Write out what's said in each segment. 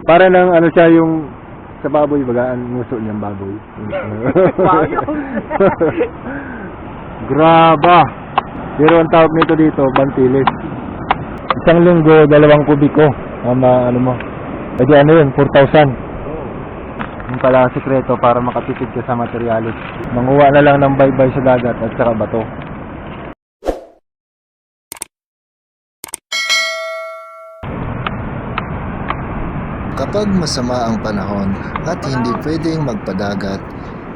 Para nang ano siya yung sa baboy, bagaan nguso niyang baboy. Graba. Pero ang tawag nito dito, bantilis. Isang linggo, 2 kubiko. Ano mo. E di ano yun, 4,000. Yung pala sikreto para makatipid ka sa materialis. Manguha na lang ng baybay sa dagat at saka bato. Kapag masama ang panahon at hindi pwedeng magpadagat,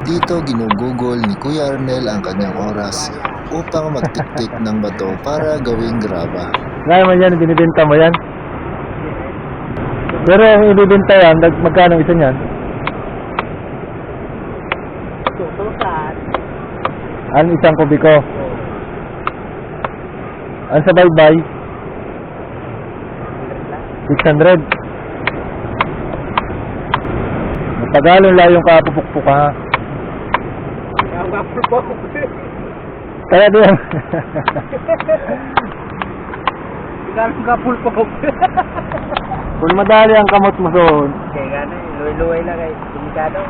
dito ginugugol ni Kuya Arnel ang kanyang oras upang magtiktik ng bato para gawing graba. Ngayon man yan, binibenta mo yan. Pero yung ibibenta yan, magkano isa niyan? Tutusan. Ang isang kubiko? Ang sa baybay? 600. Matagalon lang yung kapupukpuk ha. Kaya din. Ganun ka pulpok. Kung madali ang kamot mo doon. Kaya gano'n, luway-luway lang ay delikado.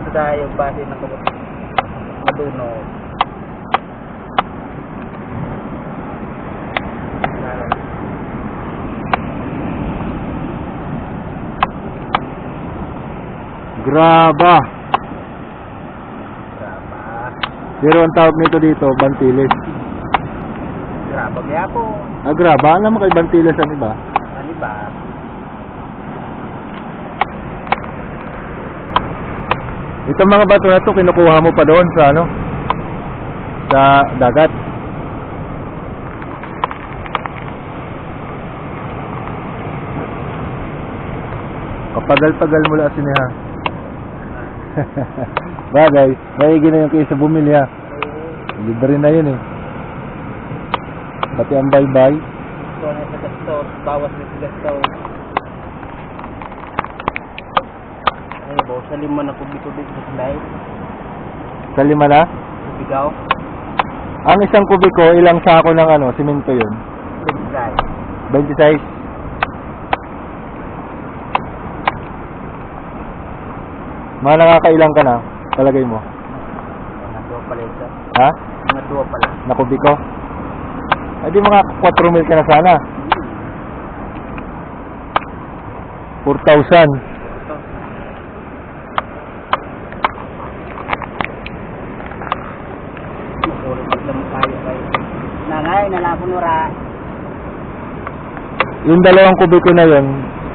Ito tayo yung base ng kamot. Madunog. Graba. Graba. Pero ang tawag nito dito, bantilis. Graba kaya po. Graba. Alam mo kay bantilis ano ba? Ano ba? Itong mga bato na to kinukuha mo pa doon sa ano? Sa dagat. Kapagal-pagal mula siniha. Bagay, maigi na yung kaysa bumili ha. Libre na yun eh. Pati ang baybay. Ito na sa gasto. Bawas na sa gasto. Ay, bawas sa 5 na kubik-kubik sa slide. Sa 5 na? Kubigaw. Ang isang kubiko, ilang sako ng ano, simento yun? Slide. 26. Mga nakakailang ka na, palagay mo? Mga 2 pala ito. Ha? Mga 2 pala. Na kubiko? Ay di mga 4 mil ka na sana. 4,000. Ito. Makulit magdamo tayo kayo. Nangay, nalapon ura. Yung 2 kubiko na yun,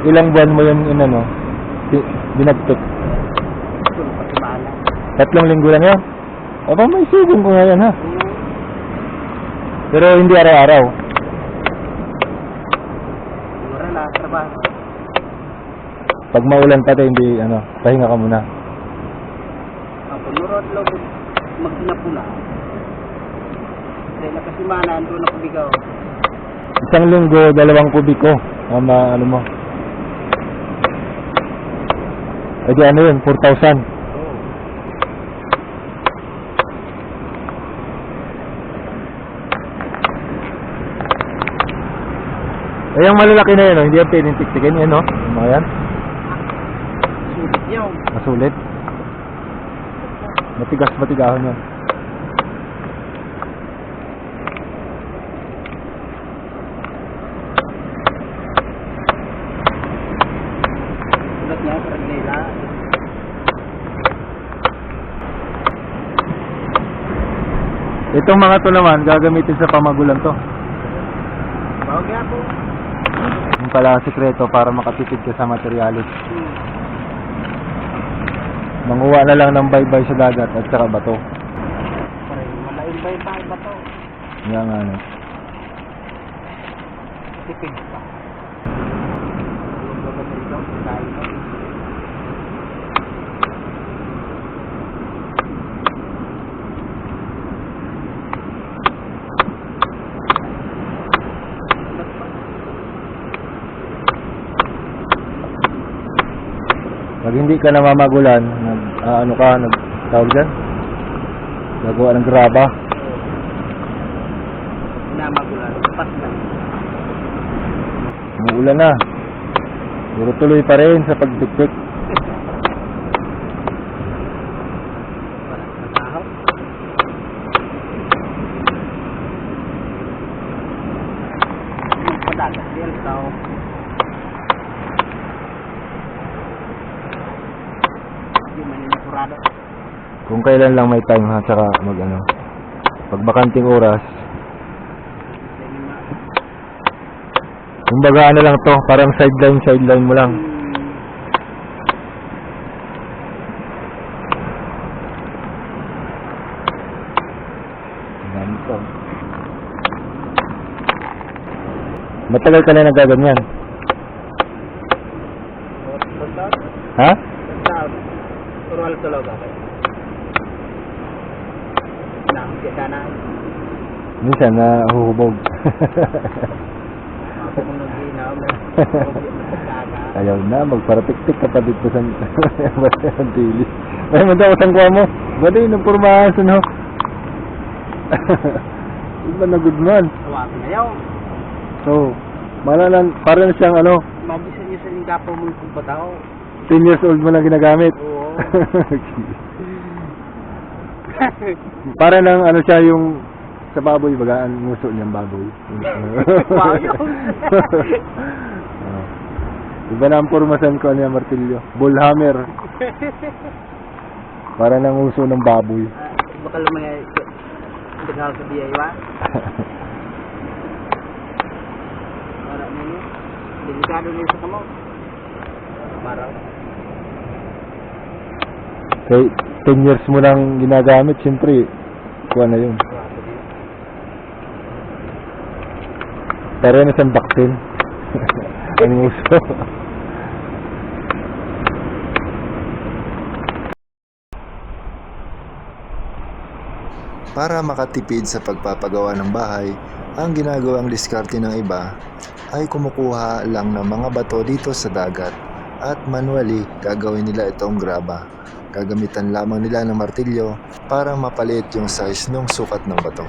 ilang buwan mo yun inano? Binagtot. Ito, patimala. 3 linggo lang yan. Aba may sugong ko ngayon ha. Pero hindi araw-araw. Mura na, trabaho. Pag maulan pati hindi ano, pahinga ka muna. Ang punurot lo magsinapuna. Dahil nakasimana, ando na kubigaw. Isang linggo, 2 kubiko. Ano mo? E di ano yun, 4,000. Eh, yung malalaki na yun, hindi yan pwedeng tiktikin yan, no? Yung mga yan, Sulit yun. masulit. Matigas-matigahon yan. Sulit niya, parang nila. Itong mga to naman, gagamitin sa pamagulan to. Bawag nga po. Yung pala sikreto para makatipid ka sa materialis. Manguha na lang ng baybay sa dagat at saka bato. Parang malaking bay ba to? Yan nga ano. Tipid pa. Yung bagat ito, tayo na. Pag hindi ka namamagulan, ano ka, tawag dyan? Gagawa ng graba. Namagulan, pas na. Umuulan na. Pero tuloy pa rin sa pagtiktik. Trabaho. Padagat yan ikaw. Hindi man yung naturado. Kung kailan lang may time ha, tsaka mag ano. Pag bakanting oras, kumbaga ano lang to, parang sideline mo lang. Dami to. Matagal ka na nagaganyan. Ha? Turwal tulog ako. Sana Minsan na huhubog. ako kung nag-inaw Ayaw na, magparatik-tik ka pa dito sa Bantili. Ay, manda ko kuha mo. Bada yun, ang purmahan, no? Iba na good man. Tawagin na yaw. So, malalan, parang siyang ano, Mabisan niyo sa linggapo mo kung patao. 10 years old mo lang ginagamit. Oo. Para lang ano siya yung sa baboy, bagaan nguso niyang baboy. Iba na ang purmasan ko niya martilyo. Bullhammer. Para nang uso ng baboy. Baka lumaya daghal sa DIY. Para nini. Delikado niyo sa kamo. Maraw. Kay 10 years mo lang ginagamit, siyempre, kuha na yun. Pero na siyang baktin. Ang uso. Para makatipid sa pagpapagawa ng bahay, ang ginagawang diskarte ng iba ay kumukuha lang ng mga bato dito sa dagat at manually gagawin nila itong graba. Gagamitan lamang nila ng martilyo para mapalit yung size ng sukat ng bato.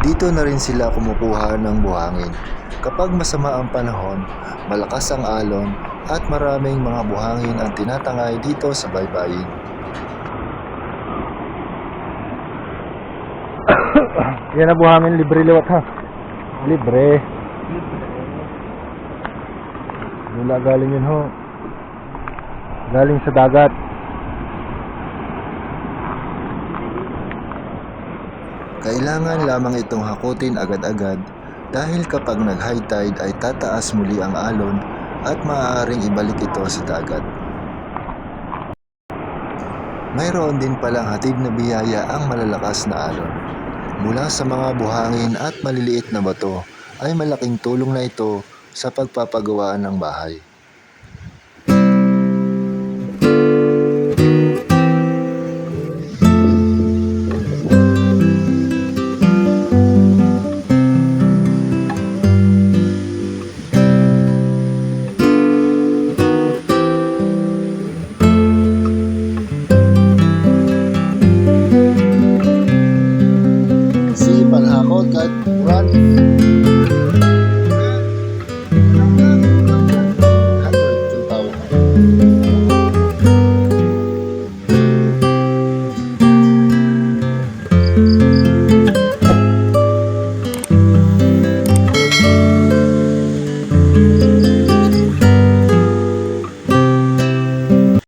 Dito na rin sila kumukuha ng buhangin. Kapag masama ang panahon, malakas ang alon at maraming mga buhangin ang tinatangay dito sa baybayin. Yan na buhangin, libre liwat ha. Libre. Wala galing yun ho. Galing sa dagat. Kailangan lamang itong hakutin agad-agad dahil kapag nag-high tide ay tataas muli ang alon at maaaring ibalik ito sa dagat. Mayroon din palang hatid na biyaya ang malalakas na alon. Mula sa mga buhangin at maliliit na bato ay malaking tulong na ito sa pagpapagawa ng bahay.